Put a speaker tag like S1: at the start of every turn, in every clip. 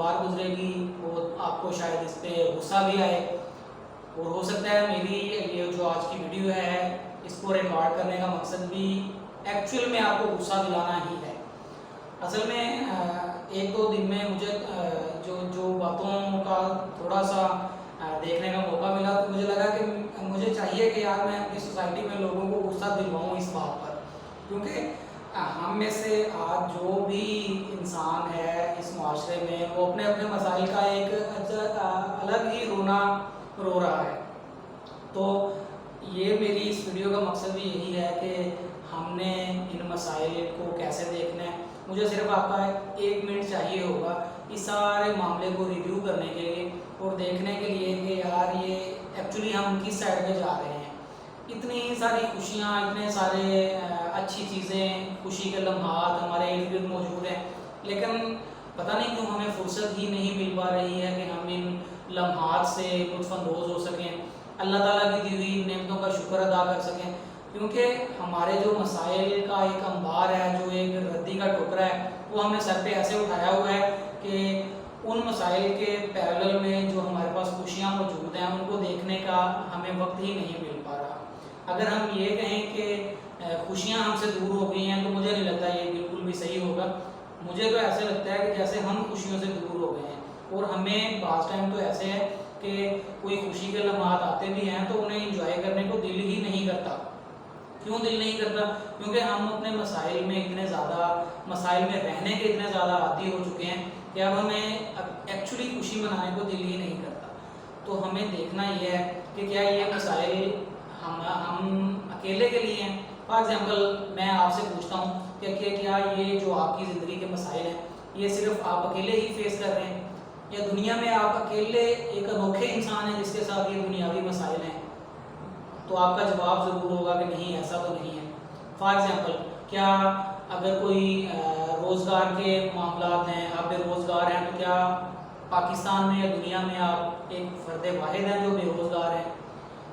S1: بار گزرے گی وہ آپ کو شاید اس پہ غصہ بھی آئے، اور ہو سکتا ہے میری یہ جو آج کی ویڈیو ہے اس کو ریکارڈ کرنے کا مقصد بھی ایکچوئل میں آپ کو غصہ دلانا ہی ہے۔ اصل میں ایک دو دن میں مجھے جو باتوں کا تھوڑا سا دیکھنے کا موقع ملا تو مجھے لگا کہ مجھے چاہیے کہ یار میں اپنی سوسائٹی میں لوگوں کو غصہ دلواؤں اس بات پر، کیونکہ ہم میں سے آج جو بھی انسان ہے اس معاشرے میں وہ اپنے اپنے مسائل کا ایک الگ ہی رونا رو رہا ہے۔ تو یہ میری اس ویڈیو کا مقصد بھی یہی ہے کہ ہم نے ان مسائل کو کیسے دیکھنا ہے۔ مجھے صرف آپ کا 1 منٹ چاہیے ہوگا اس سارے معاملے کو ریویو کرنے کے لیے اور دیکھنے کے لیے کہ یار یہ ایکچولی ہم کس سائڈ پہ جا رہے ہیں۔ اتنی ساری خوشیاں، اتنے سارے اچھی چیزیں، خوشی کے لمحات ہمارے ارد گرد موجود ہیں، لیکن پتہ نہیں کیوں ہمیں فرصت ہی نہیں مل پا رہی ہے کہ ہم ان لمحات سے لطف اندوز ہو سکیں، اللہ تعالیٰ کی دی ہوئی نعمتوں کا شکر ادا کر سکیں، کیونکہ ہمارے جو مسائل کا ایک انبار ہے، جو ایک ردی کا ٹوکرا ہے، وہ ہم نے سر پہ ایسے اٹھایا ہوا ہے کہ ان مسائل کے پیرالل میں جو ہمارے پاس خوشیاں موجود ہیں ان کو دیکھنے کا ہمیں وقت ہی نہیں مل پا رہا۔ اگر ہم یہ کہیں کہ خوشیاں ہم سے دور ہو گئی ہیں تو مجھے نہیں لگتا یہ بالکل بھی صحیح ہوگا۔ مجھے تو ایسے لگتا ہے کہ جیسے ہم خوشیوں سے دور ہو گئے ہیں، اور ہمیں بعض ٹائم تو ایسے ہے کہ کوئی خوشی کے لمحات آتے بھی ہیں تو انہیں انجوائے کرنے کو دل ہی نہیں کرتا۔ کیوں دل نہیں کرتا؟ کیونکہ ہم اپنے مسائل میں رہنے کے اتنے زیادہ عادی ہو چکے ہیں کہ اب ہمیں ایکچولی خوشی منانے کو دل ہی نہیں کرتا۔ تو ہمیں دیکھنا یہ ہے کہ کیا یہ مسائل ہم اکیلے کے لیے ہیں۔ فار ایگزامپل میں آپ سے پوچھتا ہوں کہ کیا یہ جو آپ کی زندگی کے مسائل ہیں یہ صرف آپ اکیلے ہی فیس کر رہے ہیں، یا دنیا میں آپ اکیلے ایک انوکھے انسان ہیں جس کے ساتھ یہ دنیاوی مسائل ہیں؟ تو آپ کا جواب ضرور ہوگا کہ نہیں، ایسا تو نہیں ہے۔ فار ایگزامپل کیا اگر کوئی روزگار کے معاملات ہیں، آپ بے روزگار ہیں، تو کیا پاکستان میں یا دنیا میں آپ ایک فرد واحد ہیں جو بے روزگار ہیں؟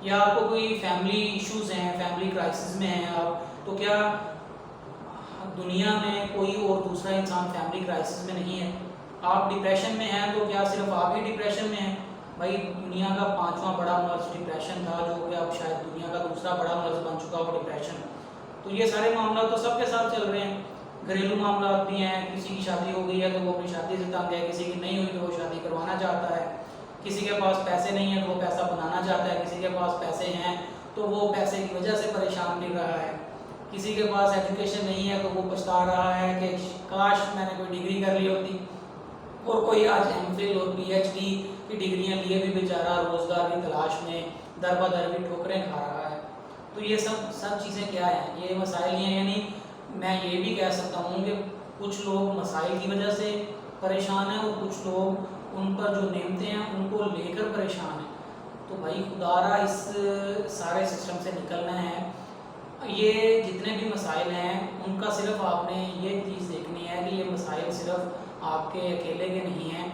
S1: یا آپ کو کوئی فیملی ایشوز ہیں، فیملی کرائسس میں ہیں آپ، تو کیا دنیا میں کوئی اور دوسرا انسان فیملی کرائسس میں نہیں ہے؟ آپ ڈپریشن میں ہیں تو کیا صرف آپ ہی ڈپریشن میں ہیں؟ بھائی دنیا کا 5واں بڑا مرض ڈپریشن تھا، جو کہ اب شاید دنیا کا دوسرا بڑا مرض بن چکا ہو ڈپریشن۔ تو یہ سارے معاملات تو سب کے ساتھ چل رہے ہیں۔ گھریلو معاملات بھی ہیں، کسی کی شادی ہو گئی ہے تو وہ اپنی شادی سے تنگ ہے، کسی کی نہیں ہوئی تو وہ شادی کروانا چاہتا ہے، کسی کے پاس پیسے نہیں ہیں تو وہ پیسہ بنانا چاہتا ہے، کسی کے پاس پیسے ہیں تو وہ پیسے کی وجہ سے پریشان بھی رہا ہے، کسی کے پاس ایجوکیشن نہیں ہے تو وہ پچھتا رہا ہے کہ کاش میں نے کوئی ڈگری کر لی ہوتی، اور کوئی آج ایم فل اور پی ایچ ڈی کی ڈگریاں لیے بھی بیچارہ روزگار کی تلاش میں در بدر بھی ٹھوکریں کھا رہا ہے۔ تو یہ سب چیزیں کیا ہیں؟ یہ مسائل ہیں، یعنی میں یہ بھی کہہ سکتا ہوں کہ کچھ لوگ مسائل کی وجہ سے پریشان ہیں اور کچھ لوگ ان پر جو نعمتیں ہیں ان کو لے کر پریشان ہیں۔ تو بھائی خدا را اس سارے سسٹم سے نکلنا ہے۔ یہ جتنے بھی مسائل ہیں ان کا صرف آپ نے یہ چیز دیکھنی ہے کہ یہ مسائل صرف آپ کے اکیلے کے نہیں ہیں،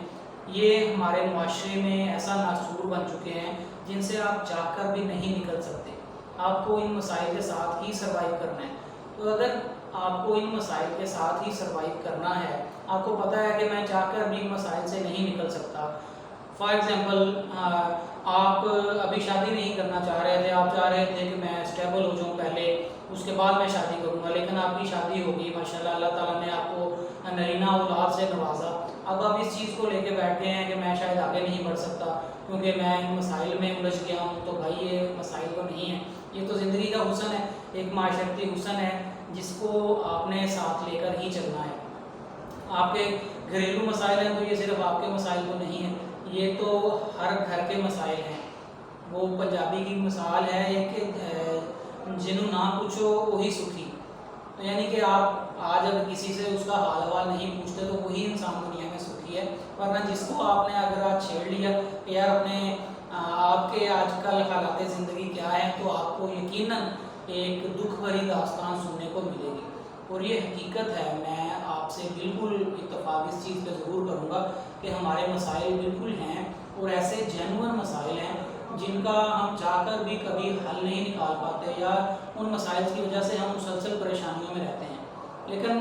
S1: یہ ہمارے معاشرے میں ایسا ناسور بن چکے ہیں جن سے آپ چاہ کر بھی نہیں نکل سکتے۔ آپ کو ان مسائل کے ساتھ ہی سروائیو کرنا ہے۔ تو اگر آپ کو ان مسائل کے ساتھ ہی سروائیو کرنا ہے، آپ کو پتہ ہے کہ میں چاہ کر بھی ان مسائل سے نہیں نکل سکتا۔ فار ایگزامپل آپ ابھی شادی نہیں کرنا چاہ رہے تھے، آپ چاہ رہے تھے کہ میں اسٹیبل ہو جاؤں پہلے، اس کے بعد میں شادی کروں گا، لیکن آپ کی شادی ہو گئی ماشاءاللہ، اللہ تعالیٰ نے آپ کو نرینہ اولاد سے نوازا۔ اب آپ اس چیز کو لے کے بیٹھ گئے ہیں کہ میں شاید آگے نہیں بڑھ سکتا کیونکہ میں ان مسائل میں الجھ گیا ہوں۔ تو بھائی یہ مسائل تو نہیں ہیں، یہ تو زندگی کا حسن ہے، ایک معاشرتی حسن ہے جس کو آپ نے ساتھ لے کر ہی چلنا ہے۔ آپ کے گھریلو مسائل ہیں تو یہ صرف آپ کے مسائل تو نہیں ہیں، یہ تو ہر گھر کے مسائل ہیں۔ وہ پنجابی کی مثال ہے کہ جنہوں نہ پوچھو وہی سکھی۔ تو یعنی کہ آپ آج اگر کسی سے اس کا حال حوال نہیں پوچھتے تو وہی انسان دنیا میں سکھی ہے، ورنہ جس کو آپ نے اگر آج چھیڑ لیا کہ یار اپنے آپ کے آج کل حالات زندگی کیا ہے، تو آپ کو یقیناً ایک دکھ بھری داستان سننے کو ملے گی۔ اور یہ حقیقت ہے، میں آپ سے بالکل اتفاق اس چیز پہ ضرور کروں گا کہ ہمارے مسائل بالکل ہیں، اور ایسے جینوئن مسائل ہیں جن کا ہم چاہ کر بھی کبھی حل نہیں نکال پاتے، یا ان مسائل کی وجہ سے ہم مسلسل پریشانیوں میں رہتے ہیں۔ لیکن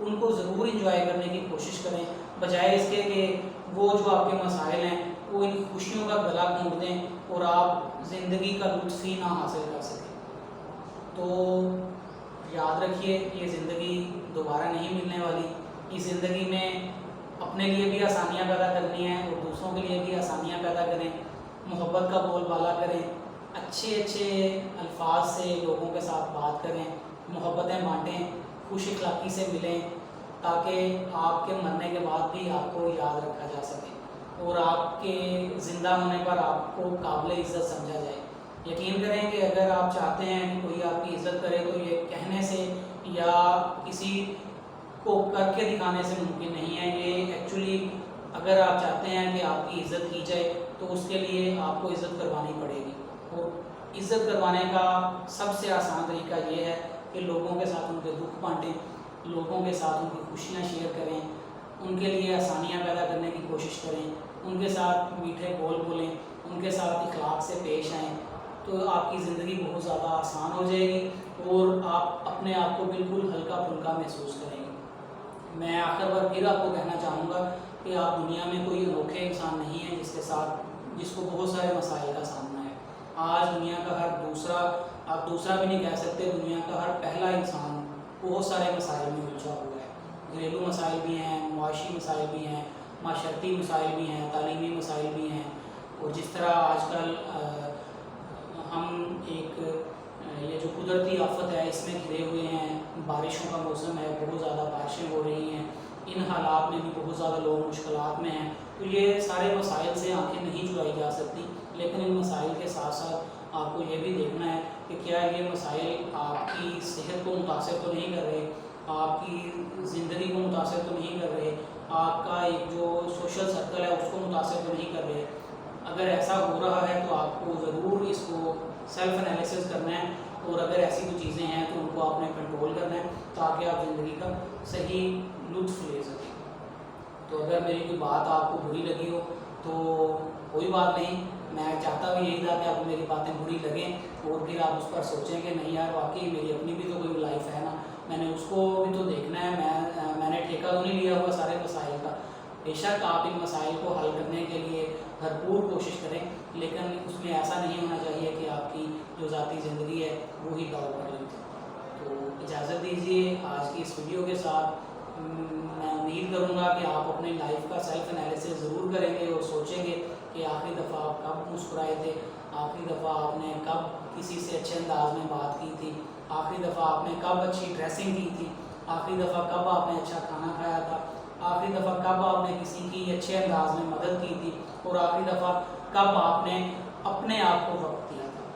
S1: ان کو ضرور انجوائے کرنے کی کوشش کریں، بجائے اس کے کہ وہ جو آپ کے مسائل ہیں وہ ان خوشیوں کا گلا گھونٹ دیں اور آپ زندگی کا لطف ہی نہ حاصل کر سکیں۔ تو یاد رکھیے یہ زندگی دوبارہ نہیں ملنے والی، اس زندگی میں اپنے لیے بھی آسانیاں پیدا کرنی ہیں اور دوسروں کے لیے بھی آسانیاں پیدا کریں، محبت کا بول بالا کریں، اچھے اچھے الفاظ سے لوگوں کے ساتھ بات کریں، محبتیں بانٹیں، خوش اخلاقی سے ملیں، تاکہ آپ کے مرنے کے بعد بھی آپ کو یاد رکھا جا سکے اور آپ کے زندہ ہونے پر آپ کو قابل عزت سمجھا جائے۔ یقین کریں کہ اگر آپ چاہتے ہیں کہ کوئی آپ کی عزت کرے تو یہ کہنے سے یا کسی کو کر کے دکھانے سے ممکن نہیں ہے، یہ ایکچولی اگر آپ چاہتے ہیں کہ آپ کی عزت کی جائے تو اس کے لیے آپ کو عزت کروانی پڑے گی، اور عزت کروانے کا سب سے آسان طریقہ یہ ہے کہ لوگوں کے ساتھ ان کے دکھ بانٹیں، لوگوں کے ساتھ ان کی خوشیاں شیئر کریں، ان کے لیے آسانیاں پیدا کرنے کی کوشش کریں، ان کے ساتھ میٹھے بول بولیں، ان کے ساتھ اخلاق سے پیش آئیں، تو آپ کی زندگی بہت زیادہ آسان ہو جائے گی اور آپ اپنے آپ کو بالکل ہلکا پھلکا محسوس کریں گے۔ میں آخر بار پھر آپ کو کہنا چاہوں گا کہ آپ دنیا میں کوئی انوکھے انسان نہیں ہیں جس کو بہت سارے مسائل کا سامنا ہے۔ آج دنیا کا ہر دوسرا، آپ دوسرا بھی نہیں کہہ سکتے، دنیا کا ہر پہلا انسان بہت سارے مسائل میں الجھا ہوا ہے۔ گھریلو مسائل بھی ہیں، معاشی مسائل بھی ہیں، معاشرتی مسائل بھی ہیں، تعلیمی مسائل بھی ہیں، اور جس طرح آج کل ہم ایک یہ جو قدرتی آفت ہے اس میں گھرے ہوئے ہیں، بارشوں کا موسم ہے، بہت زیادہ بارشیں ہو رہی ہیں، ان حالات میں بھی بہت زیادہ لوگ مشکلات میں ہیں، تو یہ سارے مسائل سے آنکھیں نہیں چرائی جا سکتی، لیکن ان مسائل کے ساتھ ساتھ آپ کو یہ بھی دیکھنا ہے کہ کیا یہ مسائل آپ کی صحت کو متاثر تو نہیں کر رہے، آپ کی زندگی کو متاثر تو نہیں کر رہے، آپ کا ایک جو سوشل سرکل ہے اس کو متاثر تو نہیں کر رہے۔ اگر ایسا ہو رہا ہے تو آپ کو ضرور اس کو سیلف انالیسس کرنا ہے، اور اگر ایسی کوئی چیزیں ہیں تو ان کو آپ نے کنٹرول کرنا ہے تاکہ آپ زندگی کا صحیح لطف لے سکیں۔ تو اگر میری کوئی بات آپ کو بری لگی ہو تو کوئی بات نہیں، میں چاہتا بھی یہی تھا کہ آپ کو میری باتیں بری لگیں اور پھر آپ اس پر سوچیں کہ نہیں یار واقعی میری اپنی بھی تو کوئی لائف ہے نا، میں نے اس کو بھی تو دیکھنا ہے، میں نے ٹھیکہ تو نہیں لیا ہوا سارے مسائل کا۔ بے شک آپ ان مسائل کو حل کرنے کے لیے بھرپور کوشش کریں، لیکن اس میں ایسا نہیں ہونا چاہیے کہ آپ کی جو ذاتی زندگی ہے وہی داؤ پر لگ جائے۔ تو اجازت دیجیے آج کی اس ویڈیو کے ساتھ، میں امید کروں گا کہ آپ اپنی لائف کا سیلف انالیسس ضرور کریں گے اور سوچیں گے کہ آخری دفعہ آپ کب مسکرائے تھے، آخری دفعہ آپ نے کب کسی سے اچھے انداز میں بات کی تھی، آخری دفعہ آپ نے کب اچھی ڈریسنگ کی تھی، آخری دفعہ کب آپ نے اچھا کھانا کھایا تھا، آخری دفعہ کب آپ نے کسی کی اچھے انداز میں مدد کی تھی، اور آخری دفعہ کب آپ نے اپنے آپ کو وقت دیا۔